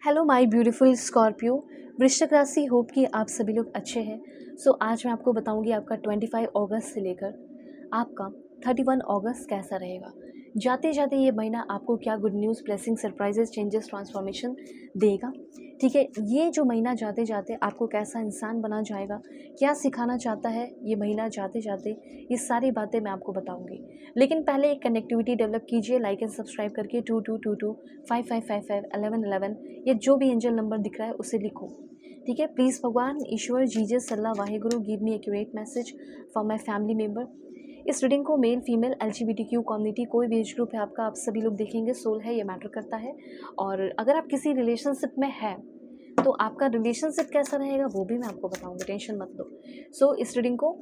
Hello my beautiful Scorpio. वृश्चिक राशि, hope कि आप सभी लोग अच्छे हैं। आज मैं आपको बताऊंगी आपका 25 अगस्त से लेकर आपका 31 अगस्त कैसा रहेगा। जाते जाते ये महीना आपको क्या good news, blessing, surprises, changes, transformation देगा। ठीक है, ये जो महीना जाते जाते आपको कैसा इंसान बना जाएगा, क्या सिखाना चाहता है ये महीना जाते जाते, ये सारी बातें मैं आपको बताऊंगी। लेकिन पहले एक कनेक्टिविटी डेवलप कीजिए, लाइक एंड सब्सक्राइब करके 222255551111 ये जो भी एंजल नंबर दिख रहा है उसे लिखो। ठीक है, प्लीज़ भगवान, ईश्वर, Jesus, Allah, Waheguru, give me accurate message for my family member. इस रीडिंग को मेल, फीमेल, LGBTQ कम्युनिटी, कोई भी एज ग्रुप है आपका, आप सभी लोग देखेंगे। सोल है, ये मैटर करता है। और अगर आप किसी रिलेशनशिप में है तो आपका रिलेशनशिप कैसा रहेगा वो भी मैं आपको बताऊंगी, टेंशन मत लो। इस रीडिंग को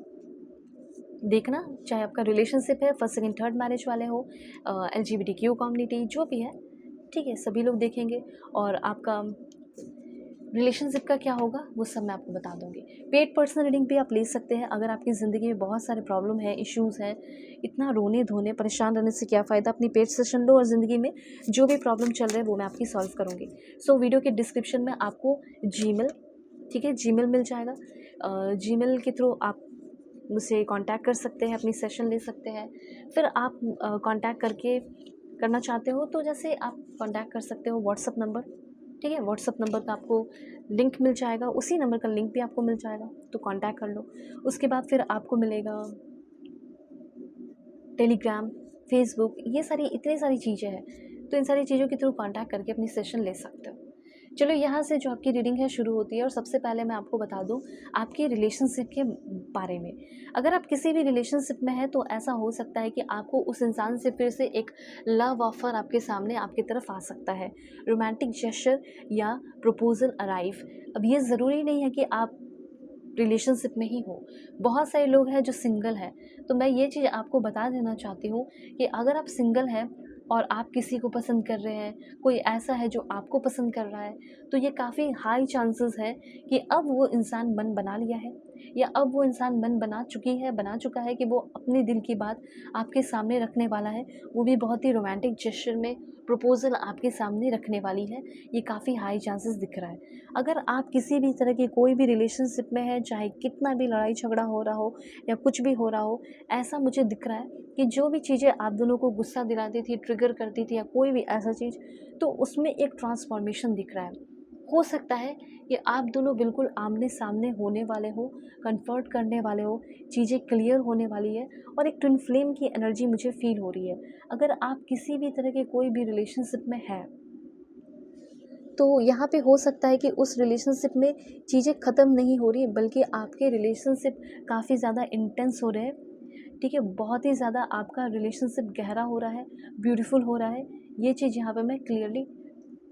देखना, चाहे आपका रिलेशनशिप है, फर्स्ट सेकंड थर्ड मैरिज वाले हो, LGBTQ कम्युनिटी, जो भी है, ठीक है, सभी लोग देखेंगे। और आपका रिलेशनशिप का क्या होगा वो सब मैं आपको बता दूंगी। पेड पर्सनल रीडिंग भी आप ले सकते हैं अगर आपकी ज़िंदगी में बहुत सारे प्रॉब्लम है, इश्यूज़ हैं। इतना रोने धोने परेशान रहने से क्या फ़ायदा, अपनी पेड सेशन लो और ज़िंदगी में जो भी प्रॉब्लम चल रहे हैं वो मैं आपकी सॉल्व करूँगी। वीडियो के डिस्क्रिप्शन में आपको जीमेल, ठीक है, जीमेल मिल जाएगा। जीमेल के थ्रू आप मुझसे कांटेक्ट कर सकते हैं, अपनी सेशन ले सकते हैं। फिर आप कांटेक्ट करके करना चाहते हो तो जैसे आप कांटेक्ट कर सकते हो व्हाट्सअप नंबर, ठीक है, व्हाट्सअप नंबर का आपको लिंक मिल जाएगा, उसी नंबर का लिंक भी आपको मिल जाएगा, तो कांटेक्ट कर लो। उसके बाद फिर आपको मिलेगा टेलीग्राम, फेसबुक, ये सारी इतनी सारी चीज़ें हैं, तो इन सारी चीज़ों के थ्रू कांटेक्ट करके अपनी सेशन ले सकते हो। चलो, यहाँ से जो आपकी रीडिंग है शुरू होती है। और सबसे पहले मैं आपको बता दूँ आपके रिलेशनशिप के बारे में। अगर आप किसी भी रिलेशनशिप में हैं तो ऐसा हो सकता है कि आपको उस इंसान से फिर से एक लव ऑफर आपके सामने, आपकी तरफ आ सकता है, रोमांटिक जेस्चर या प्रपोजल अराइव। अब ये ज़रूरी नहीं है कि आप रिलेशनशिप में ही हो। बहुत सारे लोग हैं जो सिंगल हैं, तो मैं ये चीज़ आपको बता देना चाहती हूँ कि अगर आप सिंगल हैं और आप किसी को पसंद कर रहे हैं, कोई ऐसा है जो आपको पसंद कर रहा है, तो ये काफ़ी हाई चांसेस है कि अब वो इंसान मन बना लिया है, या अब वो इंसान मन बना चुका है कि वो अपने दिल की बात आपके सामने रखने वाला है, वो भी बहुत ही रोमांटिक जेस्चर में प्रपोजल आपके सामने रखने वाली है। ये काफ़ी हाई चांसेस दिख रहा है। अगर आप किसी भी तरह की कोई भी रिलेशनशिप में है, चाहे कितना भी लड़ाई झगड़ा हो रहा हो या कुछ भी हो रहा हो, ऐसा मुझे दिख रहा है कि जो भी चीज़ें आप दोनों को गुस्सा दिलाती थी, ट्रिगर करती थी, या कोई भी ऐसा चीज़, तो उसमें एक ट्रांसफॉर्मेशन दिख रहा है। हो सकता है कि आप दोनों बिल्कुल आमने सामने होने वाले हो, कन्फर्ट करने वाले हो, चीज़ें क्लियर होने वाली है, और एक ट्विन फ्लेम की एनर्जी मुझे फील हो रही है। अगर आप किसी भी तरह के कोई भी रिलेशनशिप में है तो यहाँ पे हो सकता है कि उस रिलेशनशिप में चीज़ें ख़त्म नहीं हो रही, बल्कि आपके रिलेशनशिप काफ़ी ज़्यादा इंटेंस हो रहे हैं। ठीक है, बहुत ही ज़्यादा आपका रिलेशनशिप गहरा हो रहा है, ब्यूटीफुल हो रहा है। ये चीज़ यहाँ पे मैं क्लियरली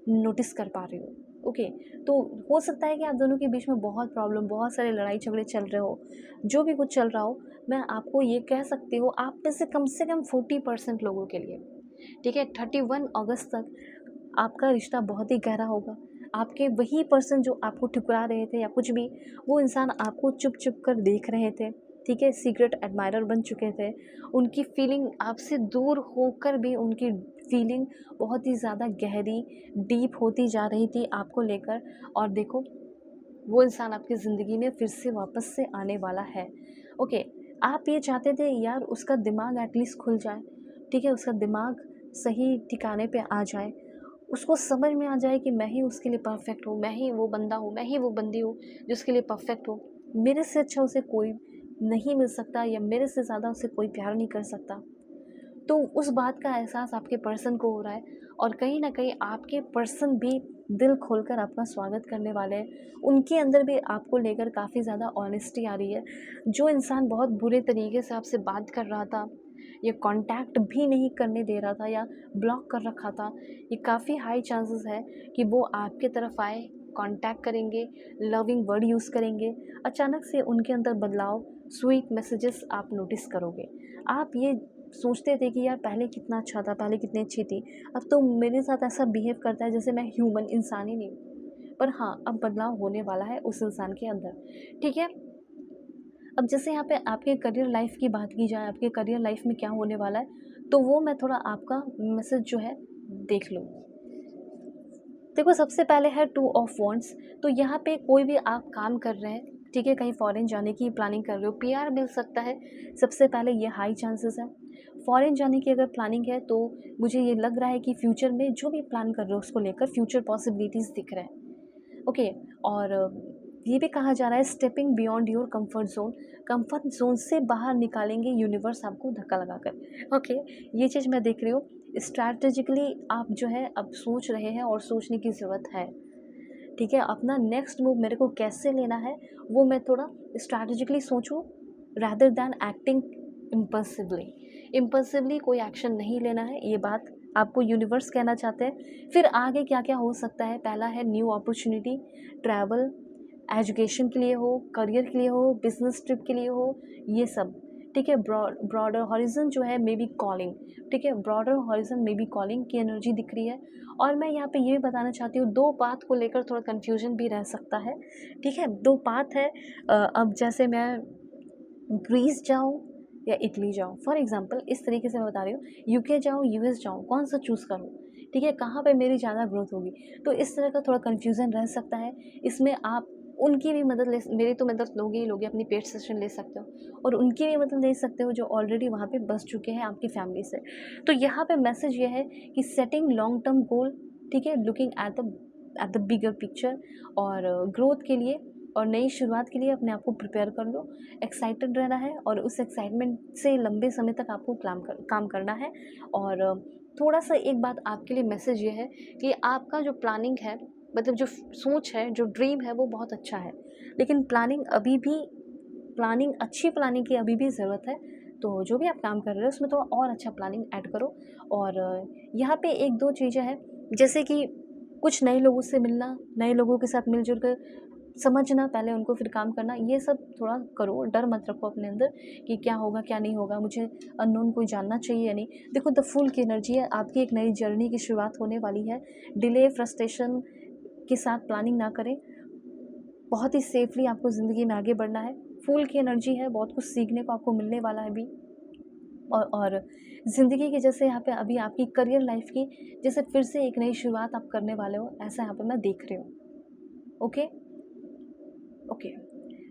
नोटिस कर पा रही हूँ। ओके, तो हो सकता है कि आप दोनों के बीच में बहुत प्रॉब्लम, बहुत सारे लड़ाई झगड़े चल रहे हो, जो भी कुछ चल रहा हो, मैं आपको ये कह सकती हूँ आप में से कम 40% लोगों के लिए, ठीक है, 31 अगस्त तक आपका रिश्ता बहुत ही गहरा होगा। आपके वही पर्सन जो आपको ठुकरा रहे थे या कुछ भी, वो इंसान आपको चुप चुप कर देख रहे थे, ठीक है, सीक्रेट एडमायरर बन चुके थे। उनकी फीलिंग आपसे दूर होकर भी उनकी फीलिंग बहुत ही ज़्यादा गहरी, डीप होती जा रही थी आपको लेकर। और देखो, वो इंसान आपकी ज़िंदगी में फिर से वापस से आने वाला है। ओके, आप ये चाहते थे यार उसका दिमाग एटलीस्ट खुल जाए, ठीक है, उसका दिमाग सही ठिकाने पे आ जाए, उसको समझ में आ जाए कि मैं ही उसके लिए परफेक्ट हूँ, मैं ही वो बंदा हूँ, मैं ही वो बंदी हूँ जिसके लिए परफेक्ट हो। मेरे से अच्छा उसे कोई नहीं मिल सकता, या मेरे से ज़्यादा उसे कोई प्यार नहीं कर सकता। तो उस बात का एहसास आपके पर्सन को हो रहा है, और कहीं ना कहीं आपके पर्सन भी दिल खोलकर आपका स्वागत करने वाले हैं। उनके अंदर भी आपको लेकर काफ़ी ज़्यादा ऑनेस्टी आ रही है। जो इंसान बहुत बुरे तरीके से आपसे बात कर रहा था, या कांटेक्ट भी नहीं करने दे रहा था, या ब्लॉक कर रखा था, ये काफ़ी हाई चांसेस है कि वो आपके तरफ आए, कांटेक्ट करेंगे, लविंग वर्ड यूज़ करेंगे। अचानक से उनके अंदर बदलाव, स्वीट मैसेजेस आप नोटिस करोगे। आप ये सोचते थे कि यार पहले कितना अच्छा था, पहले कितनी अच्छी थी, अब तो मेरे साथ ऐसा बिहेव करता है जैसे मैं ह्यूमन इंसान ही नहीं हूँ। पर हाँ, अब बदलाव होने वाला है उस इंसान के अंदर, ठीक है। अब जैसे यहाँ पे आपके करियर लाइफ की बात की जाए, आपके करियर लाइफ में क्या होने वाला है, तो वो मैं थोड़ा आपका मैसेज जो है देख लूँ। देखो सबसे पहले है 2 ऑफ वॉन्ड्स। तो यहाँ पे कोई भी आप काम कर रहे हैं, ठीक है, कहीं फॉरेन जाने की प्लानिंग कर रहे हो, पीआर मिल सकता है, सबसे पहले ये हाई चांसेस है। फॉरेन जाने की अगर प्लानिंग है तो मुझे ये लग रहा है कि फ्यूचर में जो भी प्लान कर रहे हो उसको लेकर फ्यूचर पॉसिबिलिटीज़ दिख रहे हैं। ओके। और ये भी कहा जा रहा है stepping beyond your comfort zone, comfort zone से बाहर निकालेंगे यूनिवर्स आपको धक्का लगाकर। ओके, ये चीज़ मैं देख रही हूँ। स्ट्रैटेजिकली आप जो है अब सोच रहे हैं और सोचने की ज़रूरत है, ठीक है। अपना नेक्स्ट मूव मेरे को कैसे लेना है वो मैं थोड़ा स्ट्रैटेजिकली सोचूं rather than acting impulsively. Impulsively कोई एक्शन नहीं लेना है, ये बात आपको यूनिवर्स कहना चाहते हैं। फिर आगे क्या क्या हो सकता है, पहला है न्यू अपॉर्चुनिटी, ट्रैवल, एजुकेशन के लिए हो, करियर के लिए हो, बिजनेस ट्रिप के लिए हो, ये सब, ठीक है। ब्रॉडर हॉरिजन जो है मे बी कॉलिंग, ठीक है, broader horizon may be calling की एनर्जी दिख रही है। और मैं यहाँ पे ये भी बताना चाहती हूँ, 2 पाथ को लेकर थोड़ा कन्फ्यूजन भी रह सकता है, ठीक है। 2 पाथ है। अब जैसे मैं ग्रीस जाऊँ या इटली जाऊँ, फॉर एग्जांपल इस तरीके से मैं बता रही हूँ, यूके जाऊँ, यूएस जाऊँ, कौन सा चूज़ करूँ, ठीक है, कहाँ पे मेरी ज़्यादा ग्रोथ होगी। तो इस तरह का थोड़ा कन्फ्यूज़न रह सकता है। इसमें आप उनकी भी मदद ले, मेरी तो मदद लोगे ही लोगे, अपनी पेड सेशन ले सकते हो और उनकी भी मदद ले सकते हो जो ऑलरेडी वहाँ पे बस चुके हैं आपकी फैमिली से। तो यहाँ पे मैसेज ये है कि सेटिंग लॉन्ग टर्म गोल, ठीक है, looking at the bigger picture और ग्रोथ के लिए और नई शुरुआत के लिए अपने आप को प्रिपेयर कर लो। एक्साइटेड रहना है और उस एक्साइटमेंट से लंबे समय तक आपको काम करना है। और थोड़ा सा एक बात आपके लिए मैसेज ये है कि आपका जो प्लानिंग है, मतलब जो सोच है, जो ड्रीम है, वो बहुत अच्छा है, लेकिन अच्छी प्लानिंग की अभी भी ज़रूरत है। तो जो भी आप काम कर रहे हो उसमें थोड़ा और अच्छा प्लानिंग ऐड करो। और यहाँ पे 1-2 चीज़ें हैं, जैसे कि कुछ नए लोगों से मिलना, नए लोगों के साथ मिलजुल कर समझना पहले उनको, फिर काम करना, ये सब थोड़ा करो। डर मत रखो अपने अंदर कि क्या होगा क्या नहीं होगा, मुझे अननोन कोई जानना चाहिए या नहीं। देखो द फूल की एनर्जी है, आपकी एक नई जर्नी की शुरुआत होने वाली है। डिले, फ्रस्ट्रेशन के साथ प्लानिंग ना करें, बहुत ही सेफली आपको ज़िंदगी में आगे बढ़ना है। फूल की एनर्जी है, बहुत कुछ सीखने को आपको मिलने वाला है अभी। और ज़िंदगी की जैसे यहाँ पे अभी आपकी करियर लाइफ की जैसे फिर से एक नई शुरुआत आप करने वाले हो, ऐसा यहाँ पे मैं देख रही हूँ। Okay okay.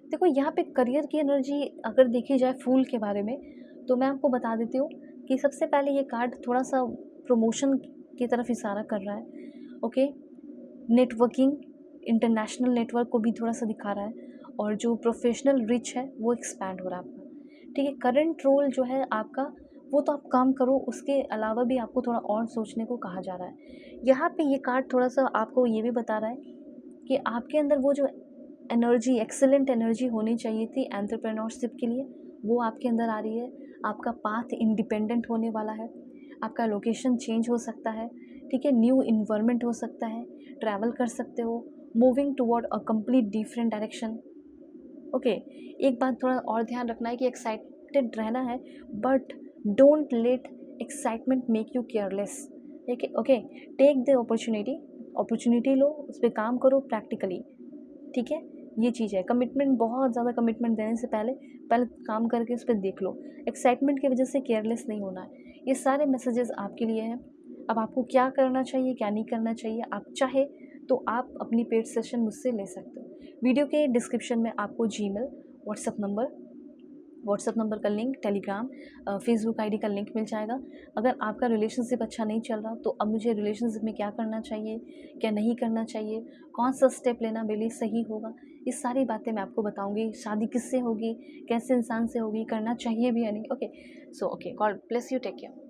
देखो यहाँ पे करियर की एनर्जी अगर देखी जाए फूल के बारे में, तो मैं आपको बता देती हूँ कि सबसे पहले ये कार्ड थोड़ा सा प्रमोशन की तरफ इशारा कर रहा है। ओके, नेटवर्किंग, इंटरनेशनल नेटवर्क को भी थोड़ा सा दिखा रहा है और जो प्रोफेशनल रिच है वो एक्सपैंड हो रहा है आपका, ठीक है। करंट रोल जो है आपका वो तो आप काम करो, उसके अलावा भी आपको थोड़ा और सोचने को कहा जा रहा है। यहाँ पे ये कार्ड थोड़ा सा आपको ये भी बता रहा है कि आपके अंदर वो जो एनर्जी, एक्सेलेंट एनर्जी होनी चाहिए थी एंटरप्रेन्योरशिप के लिए, वो आपके अंदर आ रही है। आपका पाथ इंडिपेंडेंट होने वाला है, आपका लोकेशन चेंज हो सकता है, ठीक है, न्यू इन्वायरमेंट हो सकता है, ट्रैवल कर सकते हो, moving toward a complete different direction. Okay, एक बात थोड़ा और ध्यान रखना है कि एक्साइटेड रहना है, but don't let excitement make you careless, ठीक है। ओके, टेक द अपॉर्चुनिटी लो, उस पर काम करो प्रैक्टिकली, ठीक है। ये चीज़ है, कमिटमेंट, बहुत ज़्यादा कमिटमेंट देने से पहले पहले काम करके उस पर देख लो। एक्साइटमेंट की वजह से केयरलेस नहीं होना है। ये सारे मैसेजेस आपके लिए हैं। अब आपको क्या करना चाहिए, क्या नहीं करना चाहिए, आप चाहे तो आप अपनी पेड सेशन मुझसे ले सकते हो। वीडियो के डिस्क्रिप्शन में आपको जीमेल, व्हाट्सएप नंबर का लिंक, टेलीग्राम, फेसबुक आईडी का लिंक मिल जाएगा। अगर आपका रिलेशनशिप अच्छा नहीं चल रहा तो अब मुझे रिलेशनशिप में क्या करना चाहिए, क्या नहीं करना चाहिए, कौन सा स्टेप लेना मेरे लिए सही होगा, ये सारी बातें मैं आपको बताऊंगी। शादी किससे होगी, कैसे इंसान से होगी, करना चाहिए भी या नहीं। Okay, so okay, God bless you, take care.